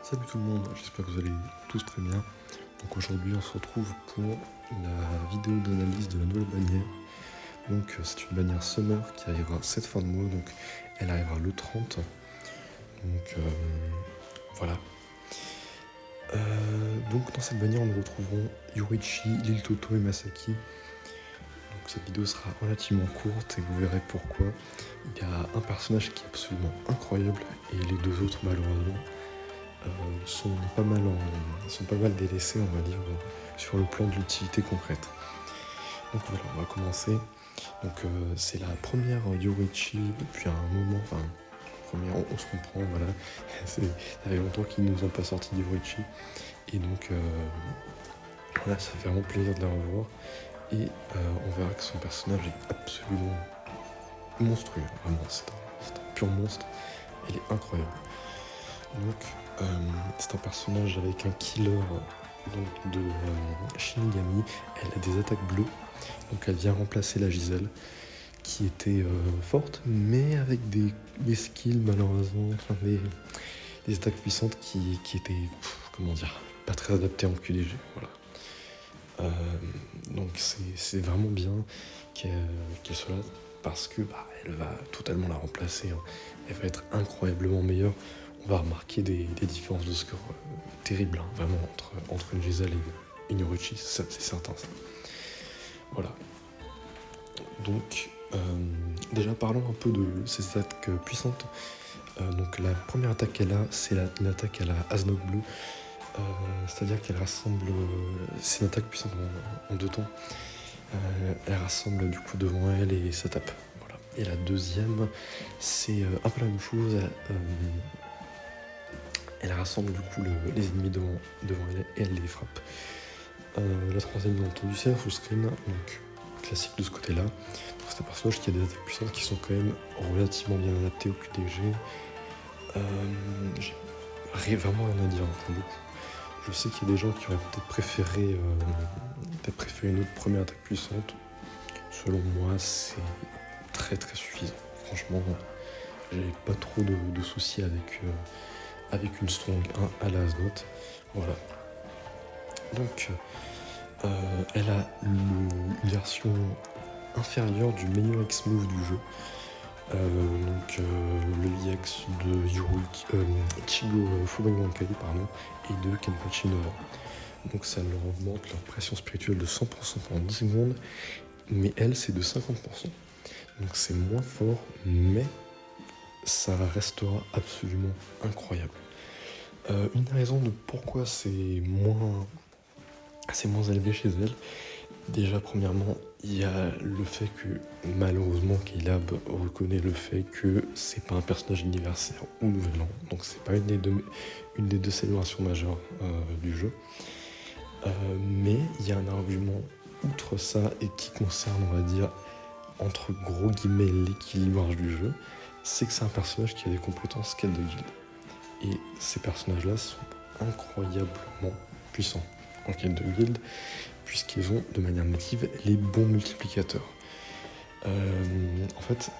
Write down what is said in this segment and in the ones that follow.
Salut tout le monde, j'espère que vous allez tous très bien. Donc aujourd'hui on se retrouve pour la vidéo d'analyse de la nouvelle bannière. Donc c'est une bannière Summer qui arrivera cette fin de mois, donc elle arrivera le 30. Donc voilà. Donc dans cette bannière nous retrouverons Yoriichi, Lil Toto et Masaki. Donc cette vidéo sera relativement courte et vous verrez pourquoi. Il y a un personnage qui est absolument incroyable et les deux autres malheureusement sont pas mal délaissés, on va dire, sur le plan de l'utilité concrète. Donc voilà, on va commencer. Donc c'est la première Yoriichi depuis un moment, enfin première, on se comprend, voilà. Ça fait longtemps qu'ils nous ont pas sorti Yoriichi. Et donc voilà, ça fait vraiment plaisir de la revoir. Et on verra que son personnage est absolument monstrueux, vraiment, c'est un pur monstre. Elle est incroyable. Donc c'est un personnage avec un killer donc, de Shinigami. Elle a des attaques bleues, donc elle vient remplacer la Giselle qui était forte, mais avec des skills malheureusement, enfin des attaques puissantes qui étaient, comment dire, pas très adaptées en QDG. Voilà. Donc c'est vraiment bien qu'elle soit là parce que elle va totalement la remplacer. Hein. Elle va être incroyablement meilleure. On va remarquer des différences de score terribles, hein, vraiment, entre une Giselle et une Yoriichi, c'est certain. Ça. Voilà. Donc, déjà parlons un peu de ces attaques puissantes. Donc la première attaque qu'elle a, c'est une attaque à la Asnok Blue. C'est-à-dire qu'elle rassemble... c'est une attaque puissante en deux temps. Elle rassemble du coup devant elle et ça tape. Voilà. Et la deuxième, c'est un peu la même chose. Elle rassemble du coup les ennemis devant elle et elle les frappe. La troisième, bien entendu, c'est un full screen, donc classique de ce côté-là. C'est un personnage qui a des attaques puissantes qui sont quand même relativement bien adaptées au QDG. J'ai vraiment rien à dire pour le coup. Je sais qu'il y a des gens qui auraient peut-être préféré une autre première attaque puissante. Selon moi, c'est très très suffisant. Franchement, j'ai pas trop de soucis avec une strong 1 à la Asnote. Voilà. Donc, elle a une version inférieure du meilleur X-Move du jeu. Le EX de Ichigo Fubayankari et de Kenpachi Nova. Donc ça leur augmente leur pression spirituelle de 100% pendant 10 secondes, mais elle c'est de 50%. Donc c'est moins fort, mais ça restera absolument incroyable. Une raison de pourquoi c'est moins élevé chez elle, déjà premièrement, il y a le fait que malheureusement Caleb reconnaît le fait que c'est pas un personnage anniversaire ou nouvel an, donc c'est pas une des deux célébrations majeures du jeu. Mais il y a un argument outre ça et qui concerne, on va dire, entre gros guillemets, l'équilibrage du jeu, c'est que c'est un personnage qui a des compétences quête de guilde. Et ces personnages-là sont incroyablement puissants en quête de guilde, puisqu'ils ont de manière native les bons multiplicateurs. En fait,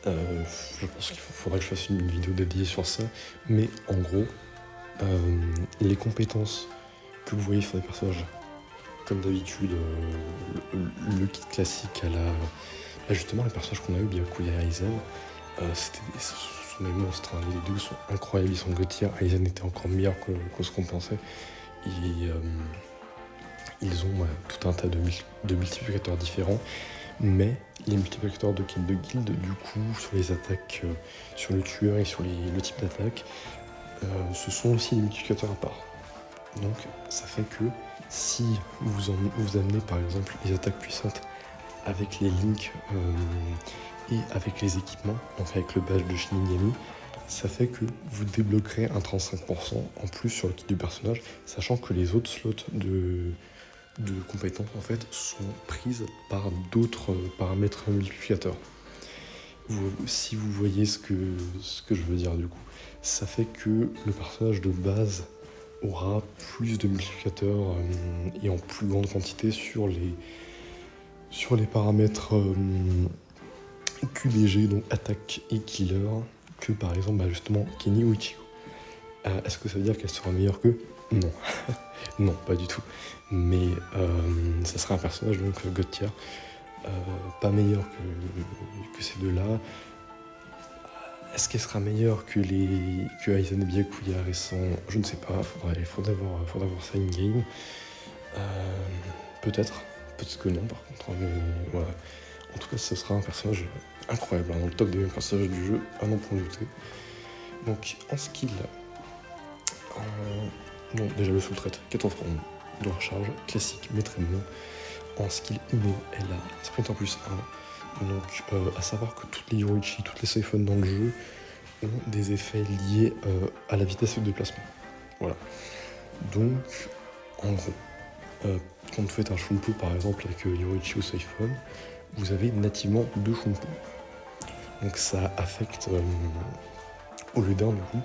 je pense qu'il faudrait que je fasse une vidéo dédiée sur ça, mais en gros, les compétences que vous voyez sur les personnages, comme d'habitude, le kit classique à la... justement, les personnages qu'on a eu, Byakuya et Aizen, ce sont des monstres, hein. Les deux sont incroyables, ils sont God tier. Aizen était encore meilleur que ce qu'on pensait. Ils ont tout un tas de multiplicateurs différents, mais les multiplicateurs de kit de guild, du coup, sur les attaques, sur le tueur et sur le type d'attaque, ce sont aussi des multiplicateurs à part. Donc ça fait que si vous amenez par exemple les attaques puissantes avec les links et avec les équipements, donc avec le badge de Shinigami, ça fait que vous débloquerez un 35% en plus sur le kit du personnage, sachant que les autres slots de compétences en fait sont prises par d'autres paramètres multiplicateurs. Si vous voyez ce que je veux dire du coup, ça fait que le personnage de base aura plus de multiplicateurs et en plus grande quantité sur les paramètres QDG, donc attaque et killer, que par exemple justement Kenny ou Ichigo. Est-ce que ça veut dire qu'elle sera meilleure qu'eux? Non. Non, pas du tout. Mais ça sera un personnage, donc God tier, pas meilleur que ces deux-là. Est-ce qu'elle sera meilleure que Aizen et Byakuya récents? Je ne sais pas, faudrait voir ça in-game. Peut-être que non par contre, mais voilà. En tout cas, ce sera un personnage incroyable, dans le top des personnages du jeu, à n'en point douter. Donc en skill, non, déjà le sous-traite, 14 points de recharge, classique, mais très bon. En skill inné, elle a sprint en plus 1. Donc à savoir que toutes les Yoruichi, toutes les Siphons dans le jeu ont des effets liés à la vitesse de déplacement. Voilà. Donc en gros, quand vous faites un Shunpu par exemple avec Yoruichi ou Siphon, vous avez nativement 2 Shunpu. Donc ça affecte, au lieu d'un du coup,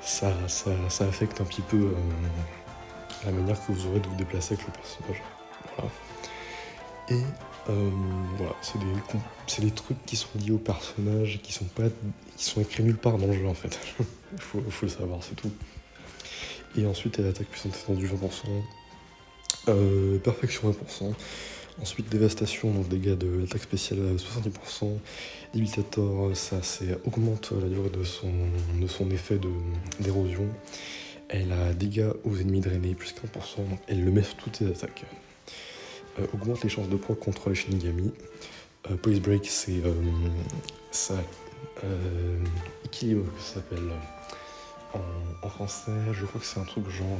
ça affecte un petit peu la manière que vous aurez de vous déplacer avec le personnage. Voilà. Et voilà, c'est des trucs qui sont liés au personnage, qui sont écrits nulle part dans le jeu en fait. Il faut le savoir, c'est tout. Et ensuite, elle attaque puissante étendue 20%, perfection 20%. Ensuite, dévastation, donc dégâts de l'attaque spéciale à 70%. Debilitator, ça augmente la durée de son effet d'érosion. Elle a dégâts aux ennemis drainés, plus 15%, donc elle le met sur toutes ses attaques. Augmente les chances de proc contre les Shinigami. Police Break, c'est ça équilibre, que ça s'appelle en français. Je crois que c'est un truc genre.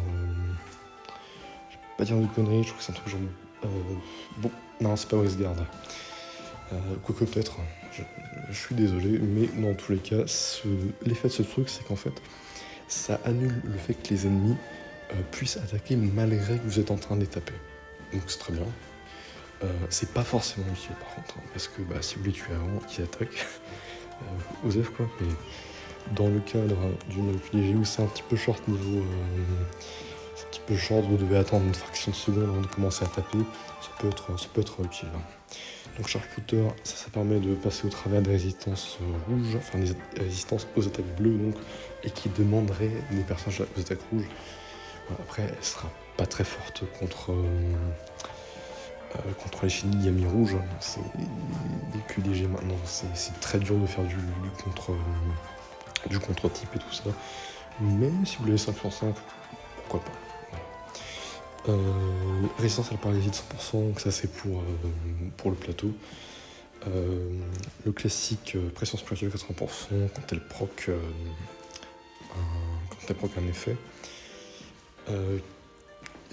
Je vais pas dire de conneries, je crois que c'est un truc genre. Bon, non, c'est pas Westguard. Quoique peut-être, je suis désolé, mais dans tous les cas, l'effet de ce truc, c'est qu'en fait, ça annule le fait que les ennemis puissent attaquer malgré que vous êtes en train de les taper. Donc c'est très bien. C'est pas forcément utile par contre, hein, parce que si vous les tuez avant, ils attaquent. Osef quoi, mais dans le cadre d'une QDG où c'est un petit peu short niveau. C'est un petit peu short, vous devez attendre une fraction de seconde avant de commencer à taper, ça peut être utile. Donc Sharpshooter, ça permet de passer au travers des résistances rouges, enfin des résistances aux attaques bleues donc, et qui demanderaient des personnages aux attaques rouges. Après, elle sera pas très forte contre les Shinigami rouges, c'est des QDG maintenant, c'est très dur de faire du contre-type et tout ça. Mais si vous l'avez 5 sur 5, pourquoi pas. Résistance à la paralysie de 100%, donc ça c'est pour le plateau. Le classique pression spirituelle 80% quand elle proc un effet.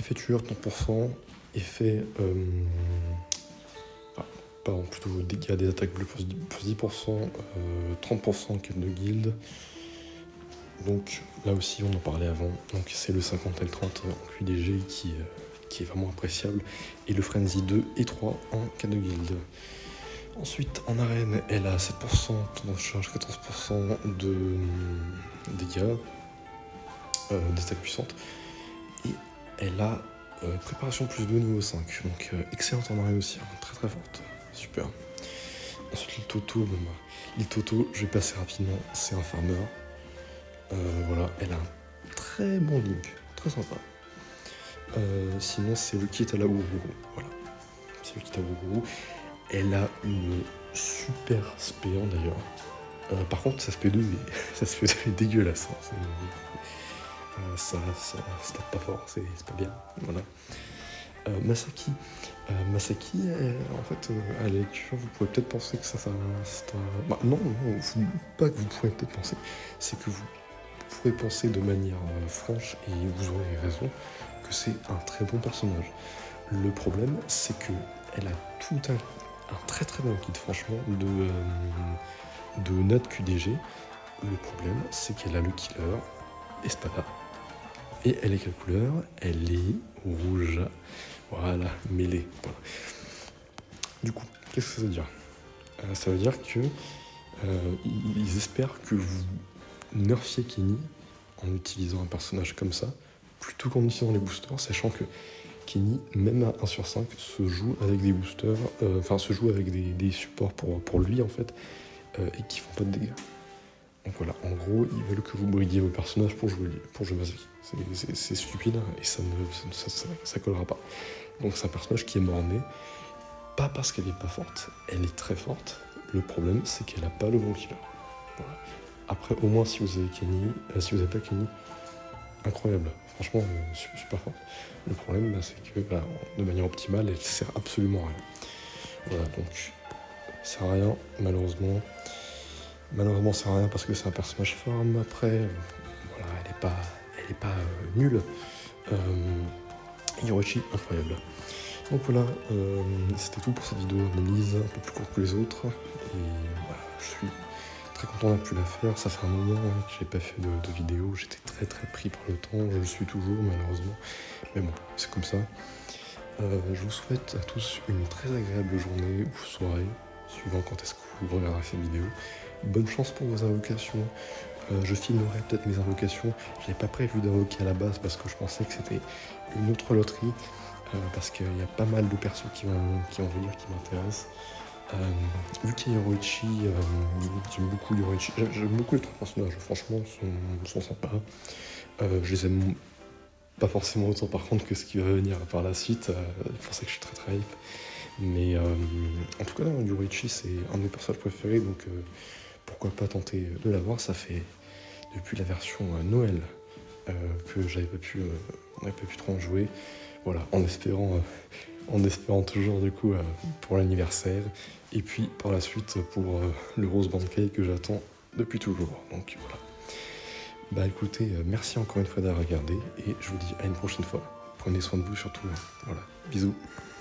Effet tueur 30%, effet pardon, plutôt dégâts des attaques bleues plus 10%, 30% quête de guilde. Donc là aussi on en parlait avant, donc c'est le 50 et le 30 en QDG qui est vraiment appréciable, et le Frenzy 2 et 3 en cas de guilde. Ensuite en arène, elle a 7%, tendance de charge 14% de dégâts, d'attaque puissante, et elle a préparation plus 2 niveau 5, donc excellente en arène aussi, hein, très très forte, super. Ensuite le Toto, je vais passer rapidement, c'est un farmer. Voilà, elle a un très bon link, très sympa. Sinon, c'est le kit à la Uru. Voilà, c'est le kit à Uru. Elle a une super spé1 d'ailleurs. Par contre, sa spé2 est dégueulasse. Hein. Ça tape pas fort, c'est pas bien. Voilà. Masaki, en fait, à la lecture, vous pouvez peut-être penser que c'est un. Non, pas que vous pouvez peut-être penser, c'est que vous pourrez penser de manière franche, et vous aurez raison, que c'est un très bon personnage. Le problème, c'est que elle a tout un très très bon kit, franchement, de note QDG. Le problème, c'est qu'elle a le killer, Espada. Et elle est quelle couleur? Elle est rouge. Voilà, mêlée. Voilà. Du coup, qu'est-ce que ça veut dire? Ça veut dire que ils espèrent que vous nerfiez Kenny en utilisant un personnage comme ça, plutôt qu'en utilisant les boosters, sachant que Kenny, même à 1 sur 5, se joue avec des boosters, se joue avec des supports pour lui en fait, et qui font pas de dégâts. Donc voilà, en gros, ils veulent que vous bridiez vos personnages pour jouer Masaki. C'est stupide et ça collera pas. Donc c'est un personnage qui est mort-né, pas parce qu'elle est pas forte, elle est très forte. Le problème, c'est qu'elle a pas le bon killer. Voilà. Après, au moins, si vous avez Kenny, si vous n'avez pas Kenny, incroyable, franchement, super forte. Le problème, c'est que de manière optimale, elle sert absolument à rien. Voilà, donc ça sert à rien, malheureusement. Malheureusement, ça sert à rien parce que c'est un personnage fort, mais après, voilà, elle est pas nulle. Hiroichi, incroyable. Donc voilà, c'était tout pour cette vidéo analyse, un peu plus courte que les autres. Et voilà, je suis très content d'avoir pu la faire. Ça fait un moment que j'ai pas fait de vidéo. J'étais très pris par le temps. Je le suis toujours, malheureusement. Mais bon, c'est comme ça. Je vous souhaite à tous une très agréable journée ou soirée, suivant quand est-ce que vous regarderez cette vidéo. Bonne chance pour vos invocations. Je filmerai peut-être mes invocations. Je n'avais pas prévu d'invoquer à la base parce que je pensais que c'était une autre loterie. Parce qu'il y a pas mal de persos qui vont venir qui m'intéressent. Vu qu'il y a Yoruichi, j'aime beaucoup Yoruichi. J'aime beaucoup les trois personnages, franchement, sont sympas. Je les aime pas forcément autant par contre que ce qui va venir par la suite. C'est pour ça que je suis très hype. Mais en tout cas, Yoruichi, c'est un de mes personnages préférés, donc pourquoi pas tenter de l'avoir. Ça fait depuis la version Noël que j'avais pas pu trop en jouer. Voilà, en espérant toujours du coup pour l'anniversaire, et puis par la suite pour le Rose Band Cake que j'attends depuis toujours. Donc voilà. Bah écoutez, merci encore une fois d'avoir regardé, et je vous dis à une prochaine fois. Prenez soin de vous surtout. Voilà, bisous.